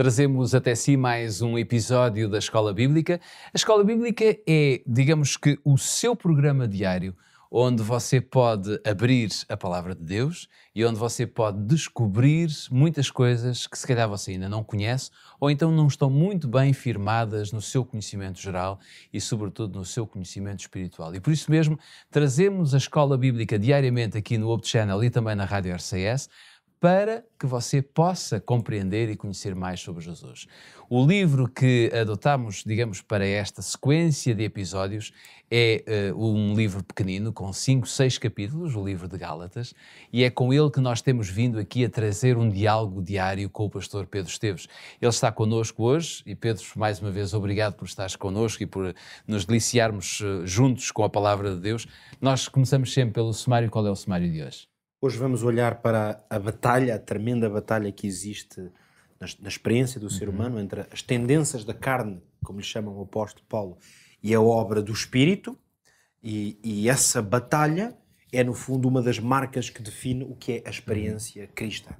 Trazemos até si mais um episódio da Escola Bíblica. A Escola Bíblica é, digamos que, o seu programa diário, onde você pode abrir a Palavra de Deus e onde você pode descobrir muitas coisas que se calhar você ainda não conhece ou então não estão muito bem firmadas no seu conhecimento geral e, sobretudo, no seu conhecimento espiritual. E por isso mesmo, trazemos a Escola Bíblica diariamente aqui no Hope Channel e também na Rádio RCS, para que você possa compreender e conhecer mais sobre Jesus. O livro que adotamos, digamos, para esta sequência de episódios é um livro pequenino, com 5, 6 capítulos, o livro de Gálatas, e é com ele que nós temos vindo aqui a trazer um diálogo diário com o pastor Pedro Esteves. Ele está connosco hoje, e Pedro, mais uma vez, obrigado por estares connosco e por nos deliciarmos juntos com a Palavra de Deus. Nós começamos sempre pelo sumário. Qual é o sumário de hoje? Hoje vamos olhar para a batalha, a tremenda batalha que existe na experiência do ser humano entre as tendências da carne, como lhe chama o apóstolo Paulo, e a obra do Espírito, e essa batalha é, no fundo, uma das marcas que define o que é a experiência cristã.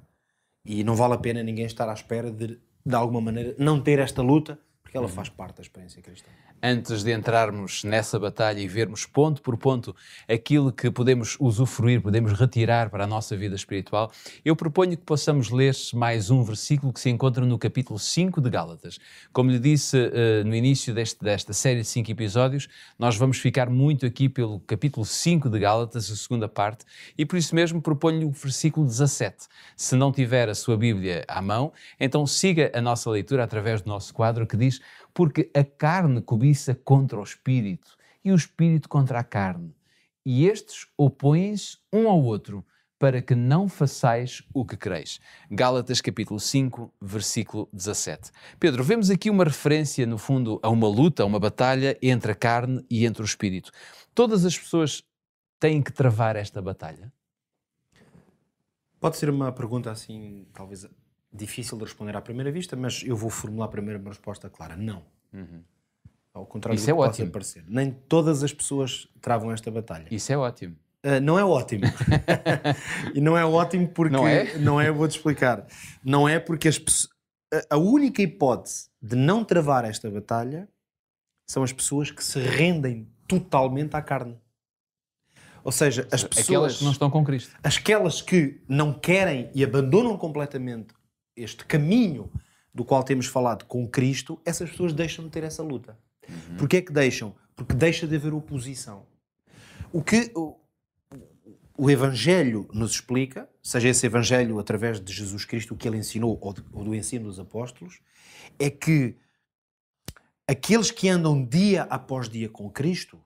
E não vale a pena ninguém estar à espera de alguma maneira, não ter esta luta, porque ela faz parte da experiência cristã. Antes de entrarmos nessa batalha e vermos ponto por ponto aquilo que podemos usufruir, podemos retirar para a nossa vida espiritual, eu proponho que possamos ler mais um versículo que se encontra no capítulo 5 de Gálatas. Como lhe disse no início desta série de 5 episódios, nós vamos ficar muito aqui pelo capítulo 5 de Gálatas, a segunda parte, e por isso mesmo proponho-lhe o versículo 17. Se não tiver a sua Bíblia à mão, então siga a nossa leitura através do nosso quadro que diz: porque a carne cobiça contra o espírito e o espírito contra a carne. E estes opõem-se um ao outro para que não façais o que quereis. Gálatas capítulo 5, versículo 17. Pedro, vemos aqui uma referência, no fundo, a uma luta, a uma batalha entre a carne e entre o espírito. Todas as pessoas têm que travar esta batalha? Pode ser uma pergunta assim, talvez difícil de responder à primeira vista, mas eu vou formular primeiro uma resposta clara. Não. Ao contrário do que possa parecer. Nem todas as pessoas travam esta batalha. Isso é ótimo. Não é ótimo. E não é ótimo porque... Não é? Não é, vou-te explicar. Não é porque a única hipótese de não travar esta batalha são as pessoas que se rendem totalmente à carne. Ou seja, as pessoas... Aquelas que não estão com Cristo. Aquelas que não querem e abandonam completamente este caminho do qual temos falado com Cristo, essas pessoas deixam de ter essa luta. Porquê é que deixam? Porque deixa de haver oposição. O que o Evangelho nos explica, seja esse Evangelho através de Jesus Cristo, o que ele ensinou, ou do ensino dos apóstolos, é que aqueles que andam dia após dia com Cristo,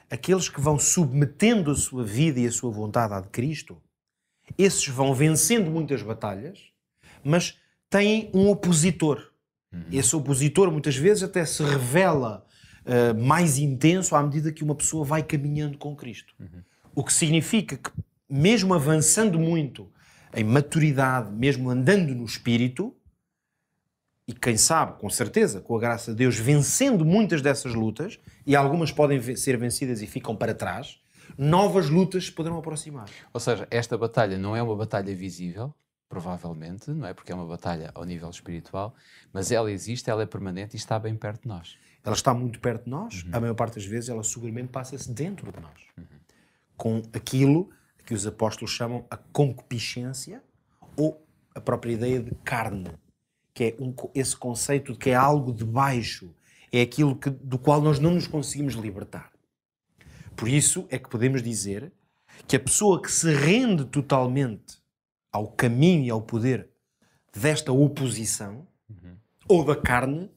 aqueles que vão submetendo a sua vida e a sua vontade à de Cristo, esses vão vencendo muitas batalhas, mas têm um opositor. Esse opositor muitas vezes até se revela mais intenso à medida que uma pessoa vai caminhando com Cristo. O que significa que, mesmo avançando muito em maturidade, mesmo andando no Espírito, e quem sabe, com certeza, com a graça de Deus, vencendo muitas dessas lutas, e algumas podem ser vencidas e ficam para trás, novas lutas se poderão aproximar. Ou seja, esta batalha não é uma batalha visível, provavelmente, não é? Porque é uma batalha ao nível espiritual, mas ela existe, ela é permanente e está bem perto de nós. Ela está muito perto de nós, a maior parte das vezes ela seguramente passa-se dentro de nós. Com aquilo que os apóstolos chamam a concupiscência ou a própria ideia de carne, que é esse conceito de que é algo de baixo, é aquilo do qual nós não nos conseguimos libertar. Por isso é que podemos dizer que a pessoa que se rende totalmente ao caminho e ao poder desta oposição, ou da carne,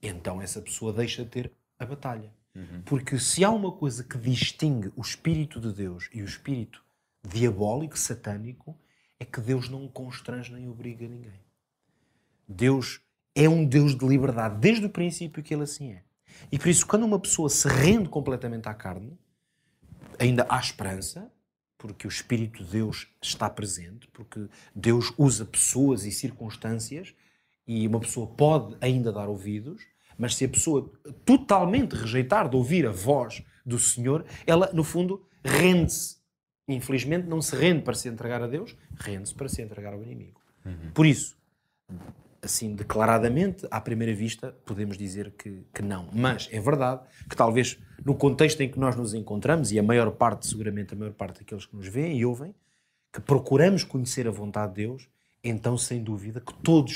então essa pessoa deixa de ter a batalha. Porque se há uma coisa que distingue o Espírito de Deus e o Espírito diabólico, satânico, é que Deus não constrange nem obriga ninguém. Deus é um Deus de liberdade, desde o princípio que ele assim é. E por isso, quando uma pessoa se rende completamente à carne, ainda há esperança, porque o Espírito de Deus está presente, porque Deus usa pessoas e circunstâncias e uma pessoa pode ainda dar ouvidos, mas se a pessoa totalmente rejeitar de ouvir a voz do Senhor, ela, no fundo, rende-se. Infelizmente, não se rende para se entregar a Deus, rende-se para se entregar ao inimigo. Por isso, assim declaradamente, à primeira vista, podemos dizer que não. Mas é verdade que talvez no contexto em que nós nos encontramos, e a maior parte, seguramente a maior parte daqueles que nos veem e ouvem, que procuramos conhecer a vontade de Deus, então sem dúvida que todos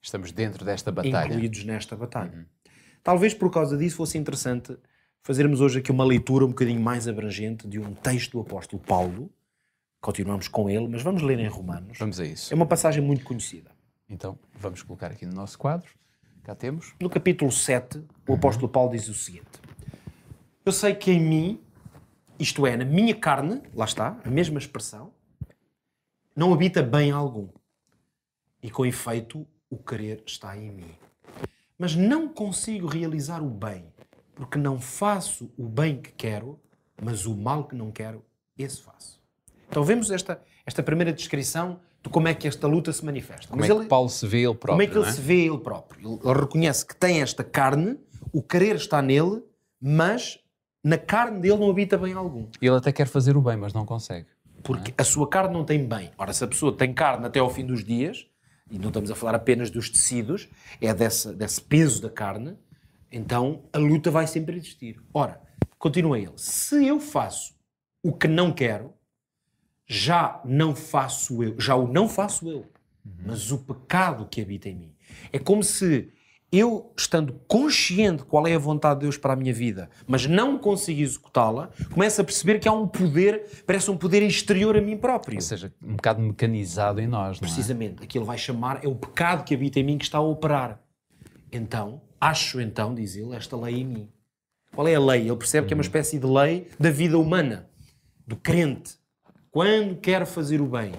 Estamos dentro desta batalha. incluídos nesta batalha. Talvez por causa disso fosse interessante fazermos hoje aqui uma leitura um bocadinho mais abrangente de um texto do apóstolo Paulo. Continuamos com ele, mas vamos ler em Romanos. Vamos a isso. É uma passagem muito conhecida. Então, vamos colocar aqui no nosso quadro. Cá temos. No capítulo 7, o apóstolo Paulo diz o seguinte: eu sei que em mim, isto é, na minha carne, lá está, a mesma expressão, não habita bem algum. E com efeito, o querer está em mim. Mas não consigo realizar o bem, porque não faço o bem que quero, mas o mal que não quero, esse faço. Então vemos esta primeira descrição de como é que esta luta se manifesta. Como é que Paulo se vê ele próprio, Como é que ele não é? se vê ele próprio? Ele reconhece que tem esta carne, o querer está nele, mas na carne dele não habita bem algum. Ele até quer fazer o bem, mas não consegue. Porque a sua carne não tem bem. Ora, se a pessoa tem carne até ao fim dos dias, e não estamos a falar apenas dos tecidos, é desse peso da carne, então a luta vai sempre existir. Ora, continua ele. Se eu faço o que não quero, já o não faço eu, mas o pecado que habita em mim. É como se eu, estando consciente qual é a vontade de Deus para a minha vida, mas não consigo executá-la, começo a perceber que há um poder, parece um poder exterior a mim próprio. Ou seja, um bocado mecanizado em nós, não é? Precisamente. Aquilo vai chamar, é o pecado que habita em mim que está a operar. Então, diz ele, esta lei em mim. Qual é a lei? Ele percebe que é uma espécie de lei da vida humana, do crente. Quando quero fazer o bem,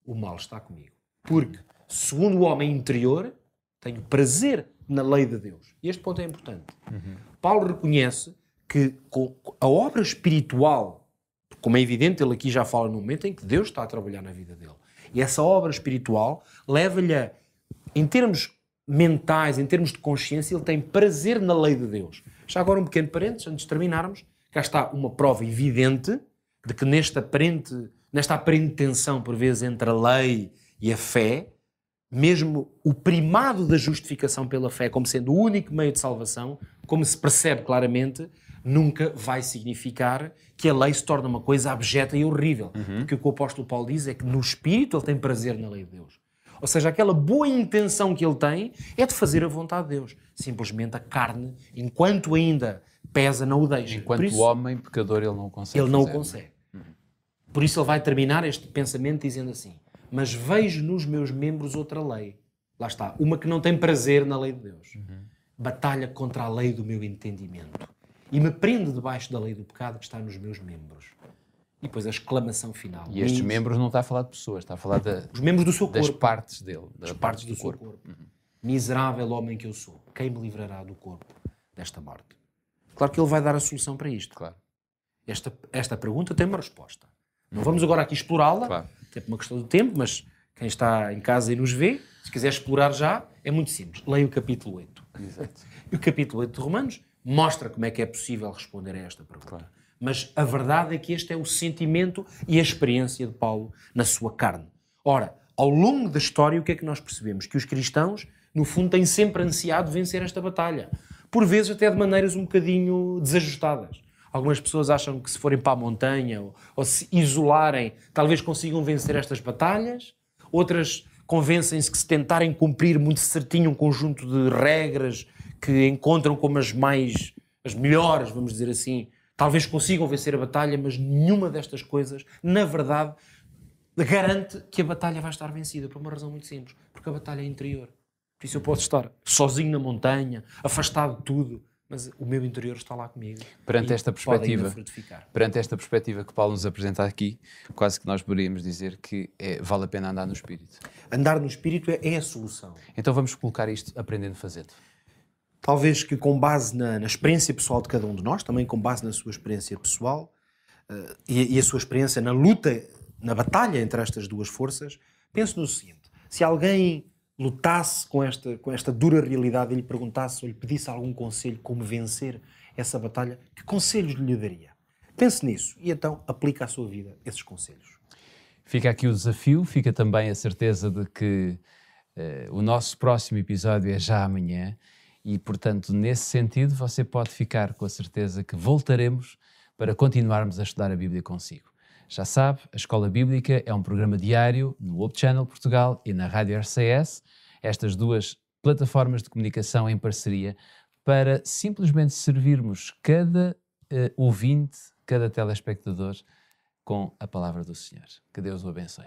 o mal está comigo. Porque, segundo o homem interior, tenho prazer na lei de Deus. E este ponto é importante. Paulo reconhece que com a obra espiritual, como é evidente, ele aqui já fala no momento em que Deus está a trabalhar na vida dele. E essa obra espiritual leva-lhe a, em termos mentais, em termos de consciência, ele tem prazer na lei de Deus. Já agora um pequeno parênteses, antes de terminarmos, cá está uma prova evidente de que nesta aparente tensão, por vezes, entre a lei e a fé, mesmo o primado da justificação pela fé como sendo o único meio de salvação, como se percebe claramente, nunca vai significar que a lei se torne uma coisa abjeta e horrível. Porque o que o apóstolo Paulo diz é que no Espírito ele tem prazer na lei de Deus. Ou seja, aquela boa intenção que ele tem é de fazer a vontade de Deus. Simplesmente a carne, enquanto ainda pesa, não o deixa. Enquanto isso, o homem pecador, ele não consegue ele não fazer, o consegue. Por isso ele vai terminar este pensamento dizendo assim: mas vejo nos meus membros outra lei. Lá está. Uma que não tem prazer na lei de Deus. Batalha contra a lei do meu entendimento. E me prende debaixo da lei do pecado que está nos meus membros. E depois a exclamação final. E estes membros não está a falar de pessoas, está a falar os membros do seu das corpo. partes dele. Das partes do seu corpo. Miserável homem que eu sou. Quem me livrará do corpo desta morte? Claro que ele vai dar a solução para isto. Claro. Esta pergunta tem uma resposta. Não vamos agora aqui explorá-la, Claro. até por uma questão do tempo, mas quem está em casa e nos vê, se quiser explorar já, é muito simples. Leia o capítulo 8. Exato. E o capítulo 8 de Romanos mostra como é que é possível responder a esta pergunta. Claro. Mas a verdade é que este é o sentimento e a experiência de Paulo na sua carne. Ora, ao longo da história, o que é que nós percebemos? Que os cristãos, no fundo, têm sempre ansiado vencer esta batalha. Por vezes até de maneiras um bocadinho desajustadas. Algumas pessoas acham que se forem para a montanha ou se isolarem, talvez consigam vencer estas batalhas. Outras convencem-se que se tentarem cumprir muito certinho um conjunto de regras que encontram como as melhores, vamos dizer assim, talvez consigam vencer a batalha, mas nenhuma destas coisas, na verdade, garante que a batalha vai estar vencida, por uma razão muito simples, porque a batalha é interior. Por isso eu posso estar sozinho na montanha, afastado de tudo, mas o meu interior está lá comigo. Perante esta perspectiva, frutificar. perante esta perspectiva que Paulo nos apresenta aqui, quase que nós poderíamos dizer que vale a pena andar no Espírito. Andar no Espírito é a solução. Então vamos colocar isto aprendendo fazendo. Talvez que com base na experiência pessoal de cada um de nós, também com base na sua experiência pessoal e a sua experiência na luta, na batalha entre estas duas forças, pense no seguinte: se alguém lutasse com esta dura realidade e lhe perguntasse ou lhe pedisse algum conselho como vencer essa batalha, que conselhos lhe daria? Pense nisso e então aplique à sua vida esses conselhos. Fica aqui o desafio, fica também a certeza de que O nosso próximo episódio é já amanhã e, portanto, nesse sentido, você pode ficar com a certeza que voltaremos para continuarmos a estudar a Bíblia consigo. Já sabe, a Escola Bíblica é um programa diário no Hope Channel Portugal e na Rádio RCS, estas duas plataformas de comunicação em parceria, para simplesmente servirmos cada ouvinte, cada telespectador com a palavra do Senhor. Que Deus o abençoe.